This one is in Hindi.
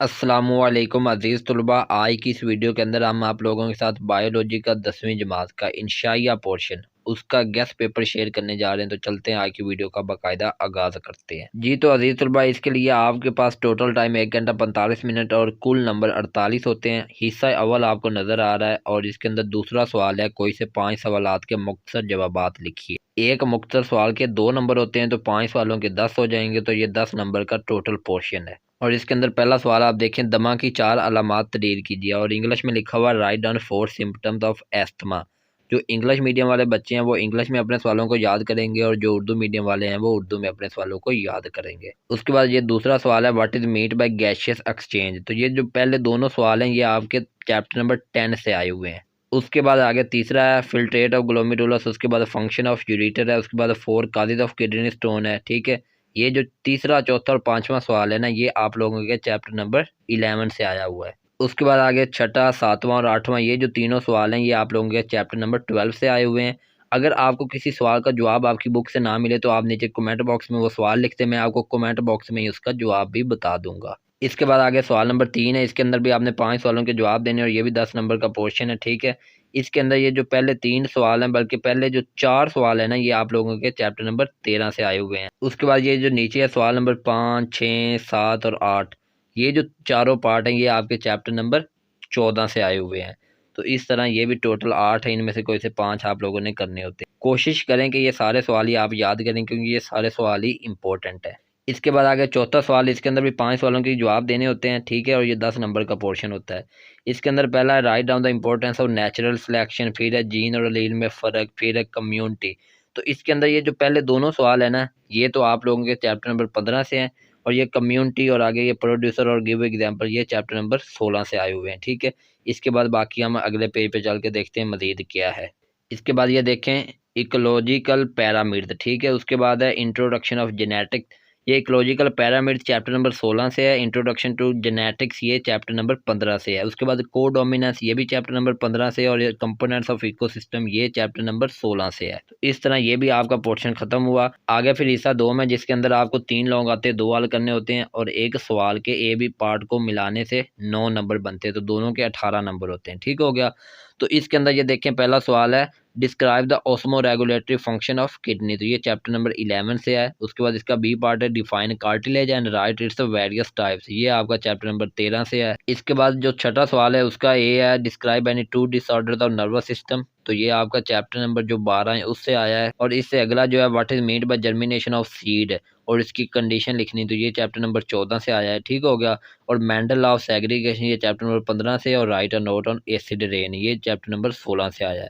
अस्सलामुअलैकुम अज़ीज़ तलबा। आज की इस वीडियो के अंदर हम आप लोगों के साथ बायोलॉजी का 10वीं जमात का इंशाइया पोर्शन उसका गेस्ट पेपर शेयर करने जा रहे हैं। तो चलते हैं आज की वीडियो का बाकायदा आगाज़ करते हैं। जी तो अज़ीज़ तलबा, इसके लिए आपके पास टोटल टाइम 1 घंटा 45 मिनट और कुल नंबर 48 होते हैं। हिस्सा अव्वल आपको नज़र आ रहा है और इसके अंदर दूसरा सवाल है, कोई से 5 सवालात के मुख्तसर जवाबात लिखिए। एक मुख्तसर सवाल के 2 नंबर होते हैं, तो 5 सवालों के 10 हो जाएंगे, तो ये 10 नंबर का टोटल पोर्शन है। और इसके अंदर पहला सवाल आप देखें, दमा की 4 अलामात तहरीर कीजिए। और इंग्लिश में लिखा हुआ write down 4 symptoms of asthma. जो इंग्लिश मीडियम वाले बच्चे हैं वो इंग्लिश में अपने सवालों को याद करेंगे और जो उर्दू मीडियम वाले हैं वो उर्दू में अपने सवालों को याद करेंगे। उसके बाद ये दूसरा सवाल है, what is meet by gaseous exchange. तो ये जो पहले दोनों सवाल हैं ये आपके चैप्टर नंबर 10 से आए हुए हैं। उसके बाद आगे तीसरा है फिल्ट्रेट ऑफ ग्लोमेरुलस। उसके बाद फंक्शन ऑफ यूरेटर है। उसके बाद 4 काजेज ऑफ किडनी स्टोन है। ठीक है, ये जो तीसरा चौथा और पांचवा सवाल है ना, ये आप लोगों के चैप्टर नंबर 11 से आया हुआ है। उसके बाद आगे छठा, सातवां और आठवां, ये जो तीनों सवाल हैं ये आप लोगों के चैप्टर नंबर 12 से आए हुए हैं। अगर आपको किसी सवाल का जवाब आपकी बुक से ना मिले तो आप नीचे कमेंट बॉक्स में वो सवाल लिखते, मैं आपको कमेंट बॉक्स में ही उसका जवाब भी बता दूंगा। इसके बाद आगे सवाल नंबर 3 है। इसके अंदर भी आपने 5 सवालों के जवाब देने और ये भी 10 नंबर का पोर्शन है। ठीक है, इसके अंदर ये जो पहले 3 सवाल हैं, बल्कि पहले जो 4 सवाल है ना, ये आप लोगों के चैप्टर नंबर 13 से आए हुए हैं। उसके बाद ये जो नीचे है सवाल नंबर 5, 6, 7 और 8, ये जो चारों पार्ट हैं ये आपके चैप्टर नंबर 14 से आए हुए हैं। तो इस तरह ये भी टोटल 8 है, इनमें से कोई से 5 आप लोगों ने करने होते हैं। कोशिश करें कि ये सारे सवाल ही आप याद करें, क्योंकि ये सारे सवाल ही इंपॉर्टेंट है। इसके बाद आगे चौथा सवाल, इसके अंदर भी 5 सवालों के जवाब देने होते हैं। ठीक है, और ये 10 नंबर का पोर्शन होता है। इसके अंदर पहला है write down the importance of natural selection, फिर है जीन और एलील में फ़र्क, फिर है कम्युनिटी। तो इसके अंदर ये जो पहले दोनों सवाल है ना, ये तो आप लोगों के चैप्टर नंबर 15 से हैं। और ये कम्युनिटी और आगे ये प्रोड्यूसर और गिव एग्जाम्पल, ये चैप्टर नंबर 16 से आए हुए हैं। ठीक है, इसके बाद बाकी हम अगले पेज पे चल के देखते हैं मजीद क्या है। इसके बाद ये देखें इकोलॉजिकल पैरामीड। ठीक है, उसके बाद है इंट्रोडक्शन ऑफ जेनेटिक। ये इकोलॉजिकल पैरामीड चैप्टर नंबर 16 से है। इंट्रोडक्शन टू जेनेटिक्स ये चैप्टर नंबर 15 से है। उसके बाद कोडोमिनेंस ये भी चैप्टर नंबर 15 से है। और ये कंपोनेंट्स ऑफ इकोसिस्टम ये चैप्टर नंबर 16 से है। तो इस तरह ये भी आपका पोर्शन खत्म हुआ। आगे फिर हिस्सा 2 में, जिसके अंदर आपको 3 लोग आते हैं, 2 हल करने होते हैं और एक सवाल के ए बी पार्ट को मिलाने से 9 नंबर बनते हैं, तो दोनों के 18 नंबर होते हैं। ठीक हो गया। तो इसके अंदर ये देखें, पहला सवाल है describe the osmo regulatory function of kidney. तो ये चैप्टर नंबर 11 से है। उसके बाद इसका बी पार्ट है define cartilage and right its various types, ये आपका चैप्टर नंबर 13 से है। इसके बाद जो छठा सवाल है उसका ए है describe any two disorder of nervous system. तो ये आपका चैप्टर नंबर जो 12 है उससे आया है। और इससे अगला जो है what is mean by germination of seed और इसकी कंडीशन लिखनी, तो ये चैप्टर नंबर 14 से आया है। ठीक हो गया। और मेंडल लॉ ऑफ सेग्रीगेशन ये चैप्टर नंबर 15 से। और right a note on acid rain ये चैप्टर नंबर 16 से आया है।